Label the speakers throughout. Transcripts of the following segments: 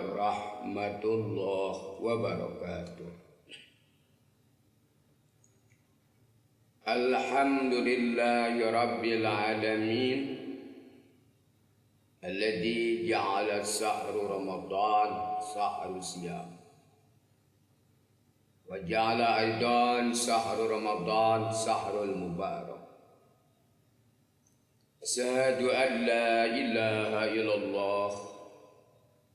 Speaker 1: warahmatullahi wabarakatuh. Alhamdulillahi rabbil alamin alladzi ja'ala sahru Ramadan sahru siyam wa ja'ala aidan sahru Ramadan sahrul mubarak. Asyhadu an la ilaha illallah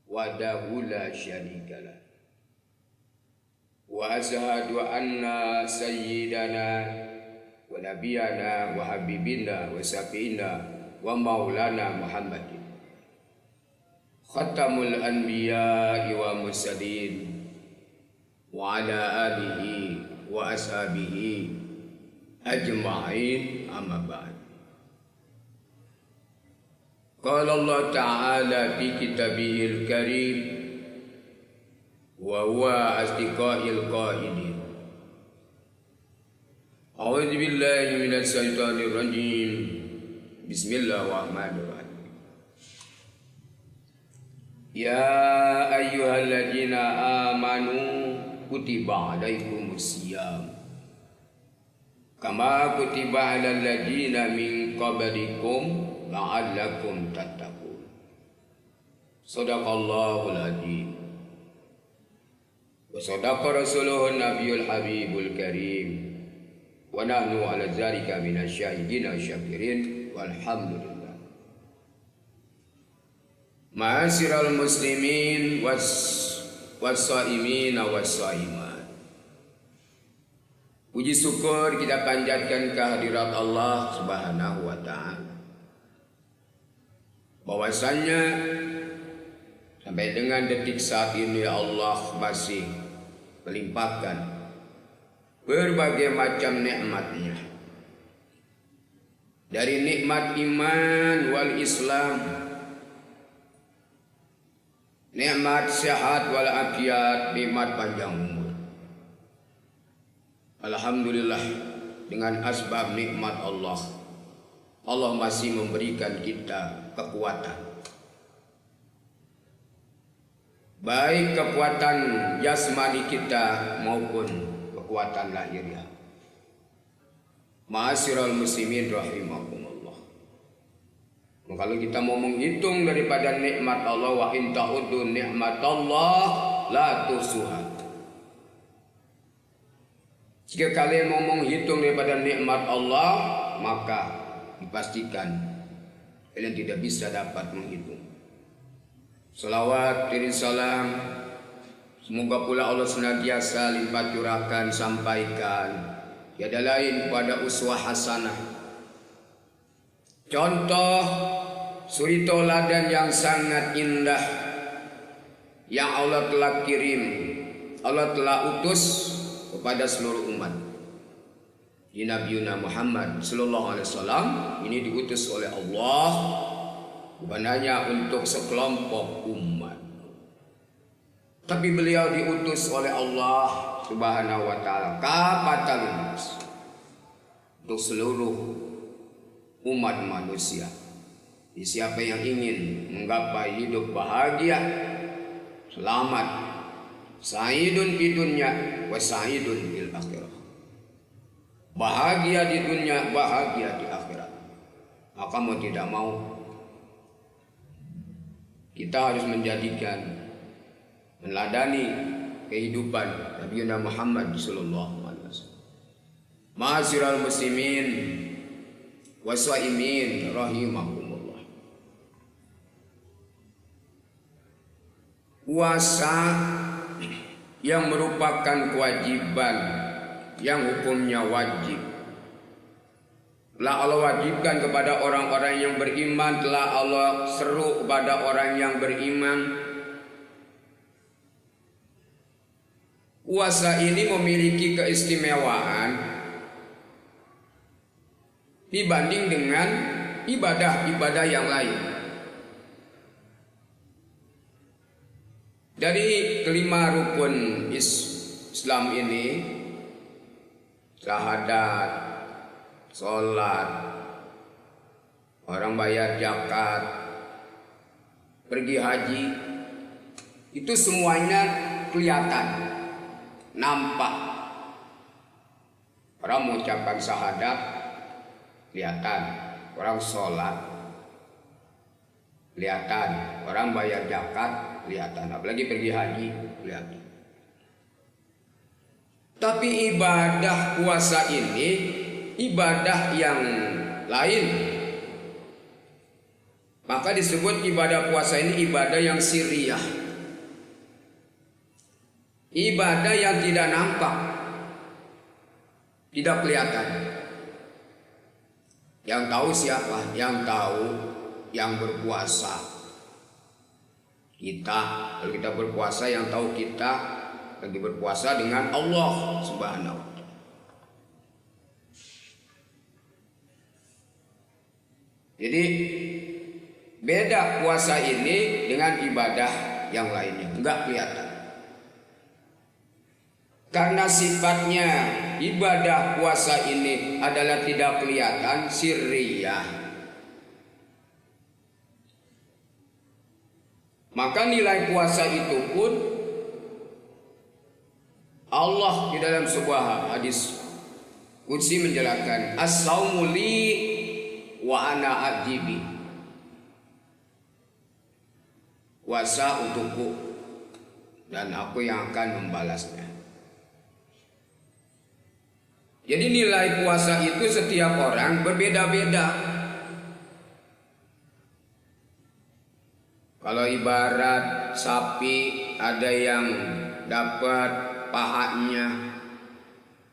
Speaker 1: wahdahu la syarika lah wa asyhadu anna sayyidana wa nabiyana wa habibina wa syafi'ina wa maulana Muhammadin khatamul anbiya'i wa mursalin wa ala alihi wa ashabihi ajma'in, amma ba'd. Qala Allah Ta'ala fi kitabihil karim wa huwa asdiqa'il qaidin. A'udzu billahi minasy syaithanir rajim. Bismillahirrahmanirrahim. Ya ayyuhalladzina amanu kutiba 'alaikumus syiyam kama kutiba 'alal ladzina min qablikum la'allakum tattaqun. Shadaqallahul azim. Wa sadaqa rasuluhun nabiyul habibul karim. Wa nahnu 'ala dzalika minasyahidin wasyakirin walhamdulillah. Ma'asyiral muslimin was-shaimin was-shaimat. Puji syukur kita panjatkan kehadirat Allah Subhanahu wa taala. Bahwasannya sampai dengan detik saat ini Allah masih melimpahkan berbagai macam nikmat-Nya. Dari nikmat iman wal Islam, nikmat sehat wal afiat, nikmat panjang umur. Alhamdulillah, dengan asbab nikmat Allah, Allah masih memberikan kita kekuatan, baik kekuatan jasmani kita maupun kekuatan lahiriah. Ma'asyiral muslimin rahimakumullah. Kalau kita mau menghitung daripada nikmat Allah, wa in ta'uddu nikmatallah la tuhsuha. Jika kalian mau menghitung daripada nikmat Allah, maka dipastikan kalian tidak bisa dapat menghitung. Salawat dan salam semoga pula Allah senantiasa limpah curahkan, sampaikan tiada lain pada uswah hasanah, contoh suri teladan yang sangat indah yang Allah telah kirim, Allah telah utus kepada seluruh umat. Di Nabi Muhammad sallallahu alaihi wasallam ini diutus oleh Allah bukan hanya untuk sekelompok umat, tapi beliau diutus oleh Allah Subhanahu wa taala kafatan linnas, untuk seluruh umat manusia. Siapa yang ingin menggapai hidup bahagia, selamat, sa'idun fid dunya wa sa'idun fil akhirah, bahagia di dunia, bahagia di akhirat, maka mau tidak mau kita harus menjadikan, meladani kehidupan Nabi Muhammad sallallahu alaihi wasallam. Ma'asyiral muslimin was-shaimin rahimakumullah. Puasa yang merupakan kewajiban, yang hukumnya wajib, telah Allah wajibkan kepada orang-orang yang beriman, telah Allah seru kepada orang yang beriman. Puasa ini memiliki keistimewaan dibanding dengan ibadah-ibadah yang lain. Dari kelima rukun Islam ini, syahadat, sholat, orang bayar zakat, pergi haji, itu semuanya kelihatan, nampak. Orang mengucapkan syahadat kelihatan, orang sholat kelihatan, orang bayar zakat kelihatan, apalagi pergi haji kelihatan. Tapi ibadah puasa ini ibadah yang lain. Maka disebut ibadah puasa ini ibadah yang sirriyah. Ibadah yang tidak nampak, tidak kelihatan. Yang tahu siapa? Yang tahu yang berpuasa. Kita, kalau kita berpuasa, yang tahu kita lagi berpuasa dengan Allah Subhanahu wa Ta'ala. Jadi beda puasa ini dengan ibadah yang lainnya, enggak kelihatan. Karena sifatnya ibadah puasa ini adalah tidak kelihatan, sirriyah. Maka nilai puasa itu pun Allah di dalam sebuah hadis qudsi menjelaskan, as-saumu li wa ana ajibi. Puasa untukku dan aku yang akan membalasnya. Jadi nilai puasa itu setiap orang berbeda-beda. Kalau ibarat sapi, ada yang dapat pahanya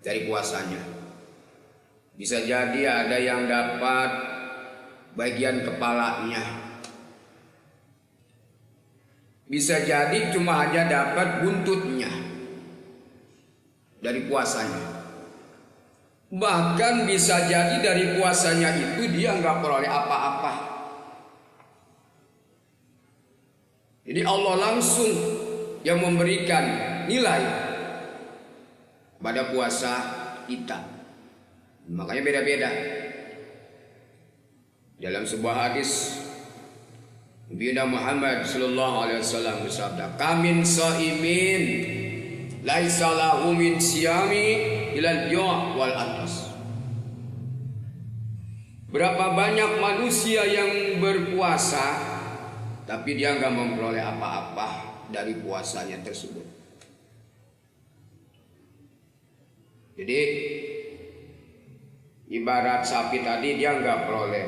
Speaker 1: dari puasanya. Bisa jadi ada yang dapat bagian kepalanya. Bisa jadi cuma hanya dapat buntutnya dari puasanya. Bahkan bisa jadi dari puasanya itu dia nggak peroleh apa-apa. Jadi Allah langsung yang memberikan nilai pada puasa kita. Makanya beda-beda. Dalam sebuah hadis Nabi Muhammad sallallahu alaihi wasallam bersabda, "Kamin shaimin laisa lahu min siyami ilal ju' wal atas." Berapa banyak manusia yang berpuasa tapi dia nggak memperoleh apa-apa dari puasanya tersebut. Jadi ibarat sapi tadi, dia nggak peroleh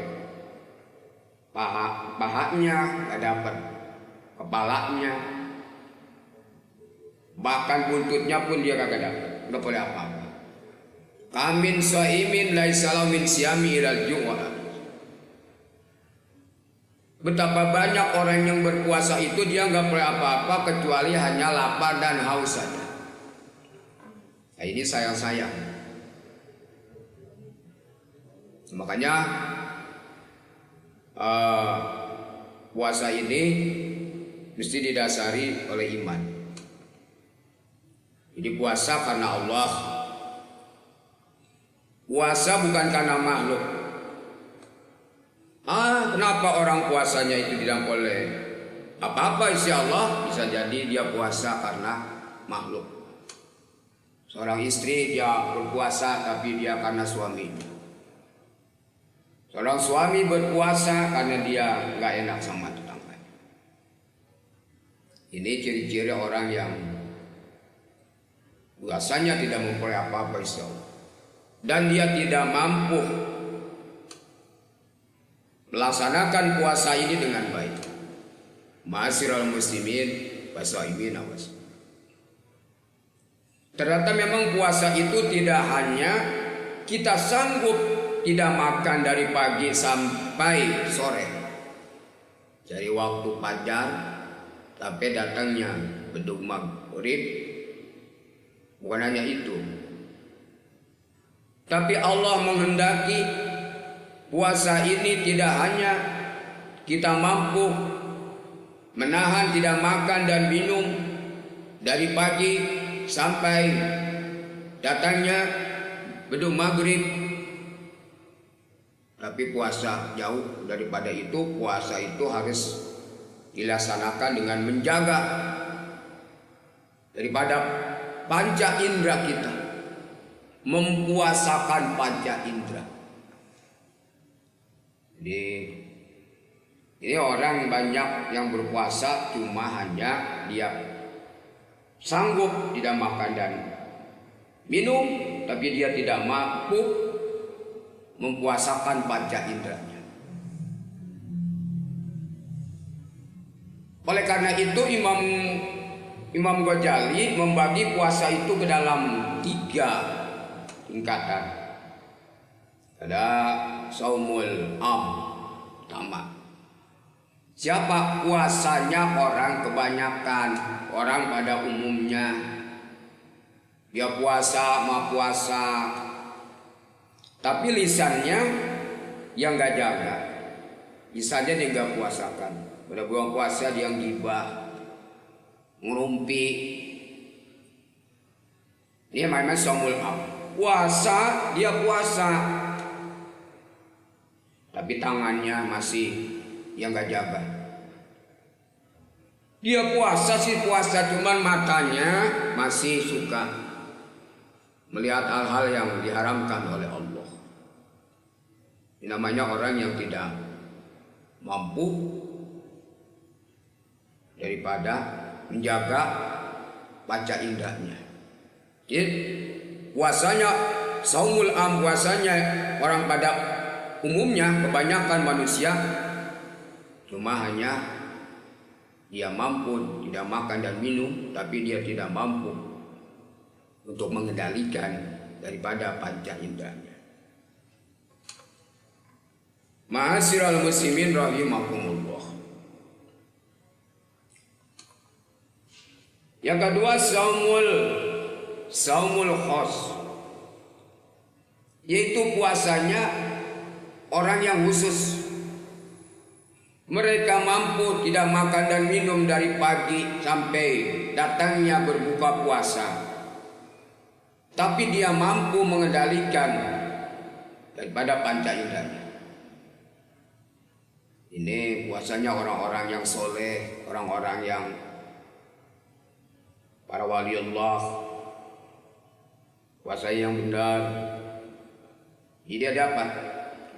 Speaker 1: pahanya, nggak dapat kepalanya, bahkan buntutnya pun dia kagak dapat, nggak boleh apa-apa. Kamin shaimin laisa lahu min siyami ilal ju' wal atas. Betapa banyak orang yang berpuasa itu dia nggak boleh apa-apa kecuali hanya lapar dan haus saja. Nah, ini sayang-sayang. Makanya puasa ini mesti didasari oleh iman. Jadi puasa karena Allah. Puasa bukan karena makhluk. Kenapa orang puasanya itu tidak boleh apa-apa insya Allah? Bisa jadi dia puasa karena makhluk. Seorang istri dia berpuasa tapi dia karena suaminya. Seorang suami berpuasa karena dia nggak enak sama tetangganya. Ini ciri-ciri orang yang puasanya tidak memperoleh apa-apa insya Allah. Dan dia tidak mampu melaksanakan puasa ini dengan baik. Ma'asyiral muslimin wasaimin awas. Ternyata memang puasa itu tidak hanya kita sanggup tidak makan dari pagi sampai sore, dari waktu fajar sampai datangnya beduk maghrib. Bukan hanya itu, tapi Allah menghendaki puasa ini tidak hanya kita mampu menahan tidak makan dan minum dari pagi sampai datangnya beduk maghrib, tapi puasa jauh daripada itu. Puasa itu harus dilaksanakan dengan menjaga daripada panca indera kita, mempuasakan panca indera. Jadi ini orang banyak yang berpuasa cuma hanya dia sanggup tidak makan dan minum, tapi dia tidak mampu mempuasakan panca inderanya. Oleh karena itu Imam Ghazali membagi puasa itu ke dalam 3 tingkatan. Ada saumul am pertama. Siapa puasanya orang kebanyakan, orang pada umumnya dia puasa mau puasa, tapi lisannya yang gak jaga, lisannya dia gak puasakan. Pada bulan puasa dia gibah, ngerumpi. Ini namanya saumul am. Puasa dia puasa, tapi tangannya masih yang gak jaga. Dia puasa sih puasa, cuman matanya masih suka melihat hal-hal yang diharamkan oleh Allah. Ini namanya orang yang tidak mampu daripada menjaga panca inderanya. Jadi puasanya saumul am, puasanya orang pada umumnya kebanyakan manusia cuma hanya dia mampu tidak makan dan minum, tapi dia tidak mampu untuk mengendalikan daripada panca inderanya. Ma'asyiral muslimin rahimakumullah. Yang kedua saumul khos, yaitu puasanya orang yang khusus. Mereka mampu tidak makan dan minum dari pagi sampai datangnya berbuka puasa, tapi dia mampu mengendalikan daripada panca inderanya. Ini puasanya orang-orang yang soleh, orang-orang yang para wali Allah, puasa yang benar. Dia dapat,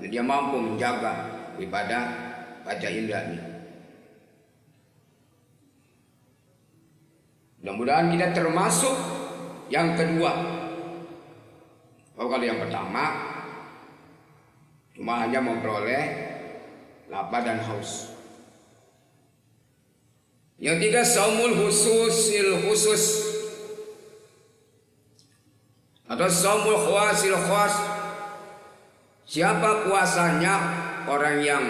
Speaker 1: dia mampu menjaga daripada panca inderanya. Mudah-mudahan kita termasuk yang kedua. Kalau yang pertama cuma hanya memperoleh lapar dan haus. Yang tiga saumul khusus atau saumul khawasil khas. Siapa puasanya orang yang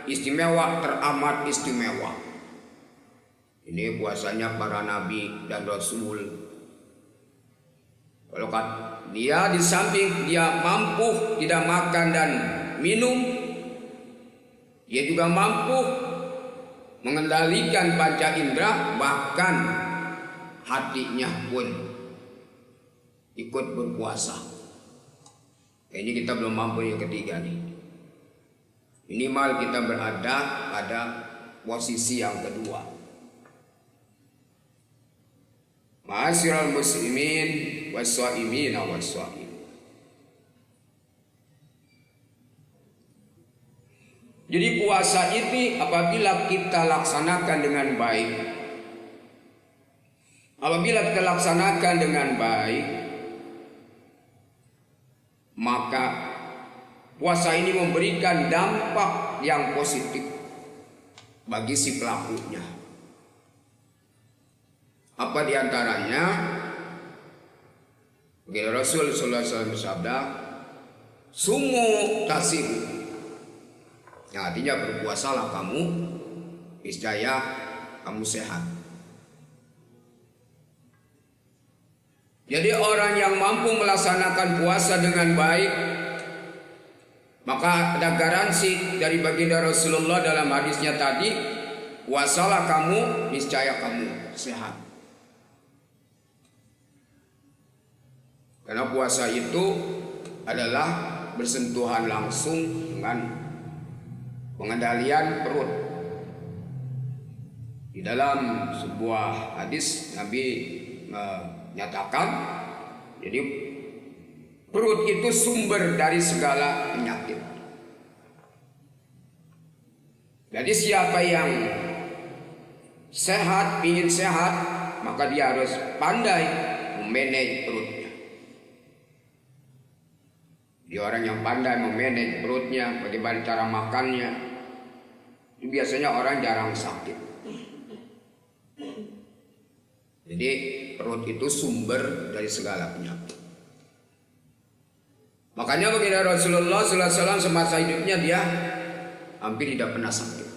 Speaker 1: istimewa, teramat istimewa. Ini puasanya para nabi dan rasul. Kalau dia di samping dia mampu tidak makan dan minum, dia juga mampu mengendalikan panca indera, bahkan hatinya pun ikut berpuasa. Kayaknya kita belum mampu yang ketiga nih. Minimal kita berada pada posisi yang kedua. Ma'asyiral muslimin was-shaimina was-shaim. Jadi puasa ini apabila kita laksanakan dengan baik, maka puasa ini memberikan dampak yang positif bagi si pelakunya. Apa diantaranya? Bagi Rasul sallallahu alaihi wasallam bersabda, "Sumu tasibu." Yang artinya berpuasalah kamu, niscaya kamu sehat. Jadi orang yang mampu melaksanakan puasa dengan baik, maka ada garansi dari baginda Rasulullah dalam hadisnya tadi, puasalah kamu, niscaya kamu sehat. Karena puasa itu adalah bersentuhan langsung dengan pengendalian perut. Di dalam sebuah hadis Nabi menyatakan, jadi perut itu sumber dari segala penyakit. Jadi siapa yang sehat, ingin sehat, maka dia harus pandai memanage perutnya. Dia orang yang pandai memanage perutnya, bagaimana cara makannya. Itu biasanya orang jarang sakit. Jadi perut itu sumber dari segala penyakit. Makanya baginda Rasulullah SAW semasa hidupnya dia hampir tidak pernah sakit.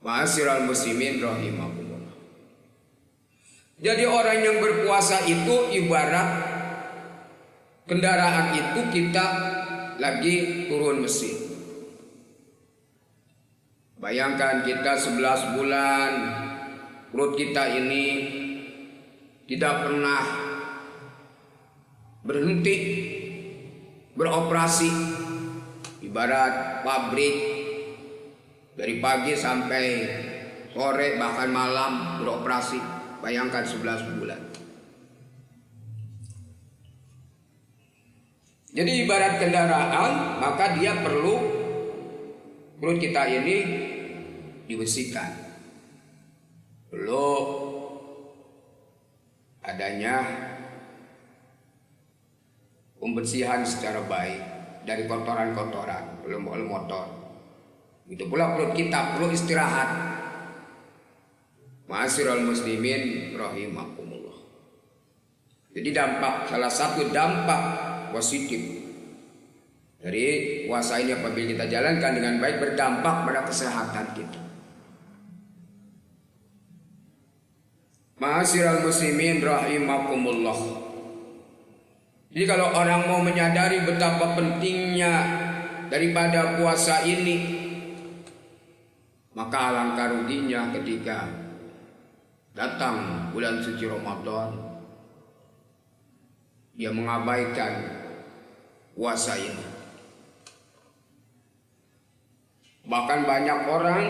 Speaker 1: Ma'asyiral muslimin rahimakumullah. Jadi orang yang berpuasa itu ibarat kendaraan itu kita lagi turun mesin. Bayangkan kita 11 bulan perut kita ini tidak pernah berhenti beroperasi. Ibarat pabrik dari pagi sampai sore bahkan malam beroperasi. Bayangkan 11 bulan. Jadi ibarat kendaraan, maka dia perlu perut kita ini dibersihkan. Perlu adanya pembersihan secara baik dari kotoran-kotoran, belum motor. Itu pula perut kita perlu istirahat. Ma'asyiral muslimin rahimakumullah. Jadi salah satu dampak positif dari puasa ini apabila kita jalankan dengan baik berdampak pada kesehatan kita. Ma'asyiral muslimin rahimakumullah. Jadi kalau orang mau menyadari betapa pentingnya daripada puasa ini, maka alangkah ruginya ketika datang bulan suci Ramadan dia mengabaikan puasa ini. Bahkan banyak orang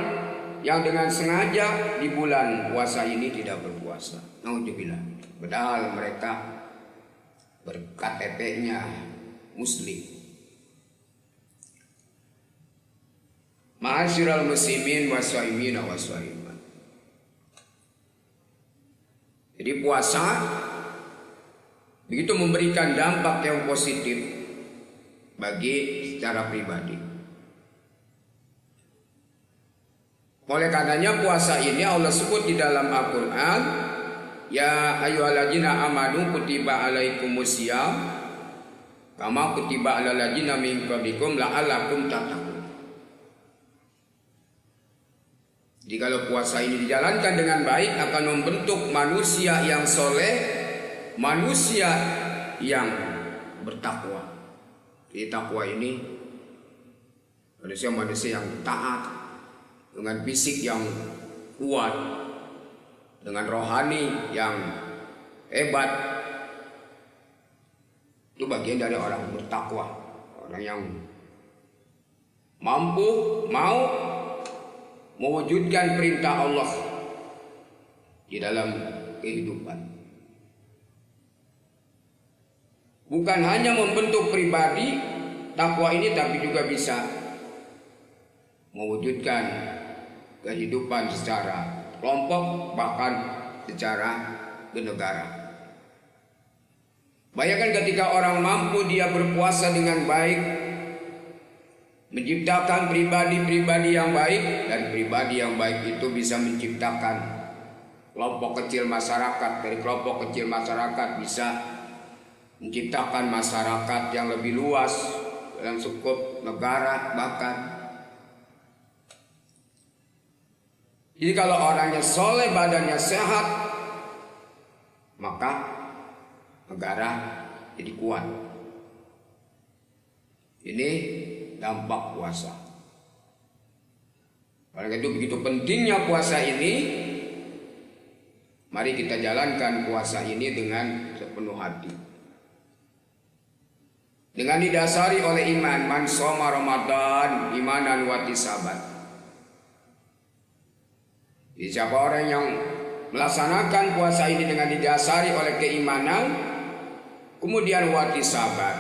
Speaker 1: yang dengan sengaja di bulan puasa ini tidak berpuasa. Naudzubillah. Padahal mereka ber-KTP-nya Muslim. Ma'asyiral muslimin wassaimin wassaimat. Jadi puasa begitu memberikan dampak yang positif bagi secara pribadi. Oleh karenanya puasa ini Allah sebut di dalam Al-Quran, ya ayyuhalladzina amanu kutiba alaikumusiyam kama kutiba alal ladzina min qablikum la'allakum tattaqun. Jadi kalau puasa ini dijalankan dengan baik akan membentuk manusia yang soleh, manusia yang bertakwa. Jadi takwa ini manusia yang taat, dengan fisik yang kuat, dengan rohani yang hebat. Itu bagian dari orang bertakwa, orang yang mampu mau mewujudkan perintah Allah di dalam kehidupan. Bukan hanya membentuk pribadi takwa ini, tapi juga bisa mewujudkan kehidupan secara kelompok, bahkan secara bernegara. Bayangkan ketika orang mampu dia berpuasa dengan baik, menciptakan pribadi-pribadi yang baik, dan pribadi yang baik itu bisa menciptakan kelompok kecil masyarakat. Dari kelompok kecil masyarakat bisa menciptakan masyarakat yang lebih luas dalam skup negara bahkan. Jadi kalau orangnya soleh, badannya sehat, maka negara jadi kuat. Ini dampak puasa. Oleh itu begitu pentingnya puasa ini, mari kita jalankan puasa ini dengan sepenuh hati. Dengan didasari oleh iman, man shoma Ramadan imanan wa ihtisaban. Jadi siapa orang yang melaksanakan puasa ini dengan didasari oleh keimanan, kemudian wati sabar,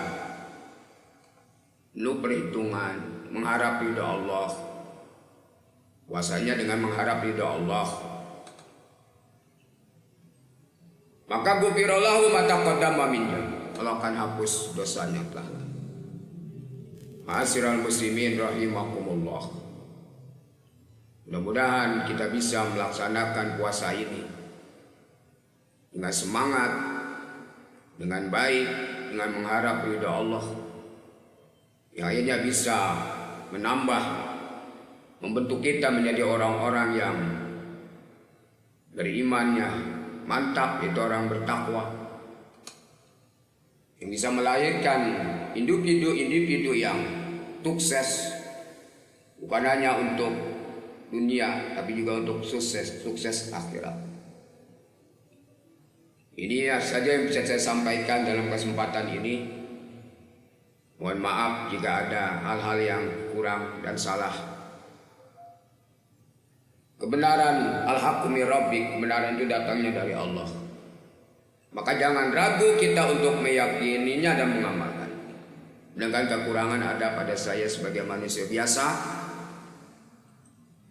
Speaker 1: penuh perhitungan, mengharap ridha Allah. Puasanya dengan mengharap ridha Allah. Maka ghufirallahu ma taqaddama min dzambi. Allah akan hapus dosanya telah. Ma'asyiral muslimin rahimakumullah. Mudah-mudahan kita bisa melaksanakan puasa ini dengan semangat, dengan baik, dengan mengharap ridha Allah, yang akhirnya bisa menambah, membentuk kita menjadi orang-orang yang berimannya mantap, itu orang bertakwa, yang bisa melahirkan individu-individu yang sukses, bukan hanya untuk dunia tapi juga untuk sukses akhirat. Ini saja yang bisa saya sampaikan dalam kesempatan ini. Mohon maaf jika ada hal-hal yang kurang dan salah. Kebenaran al-haqqu min rabbik, kebenaran itu datangnya dari Allah. Maka jangan ragu kita untuk meyakininya dan mengamalkan. Dengan kekurangan ada pada saya sebagai manusia biasa.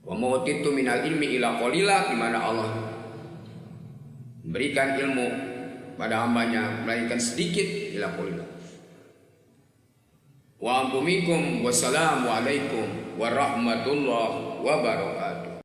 Speaker 1: Wa ma'utitu minal ilmi ila qalila, di mana Allah memberikan ilmu pada hambanya melainkan sedikit, ila qalila. Wa antumikum wassalamu alaikum warahmatullahi wabarakatuh.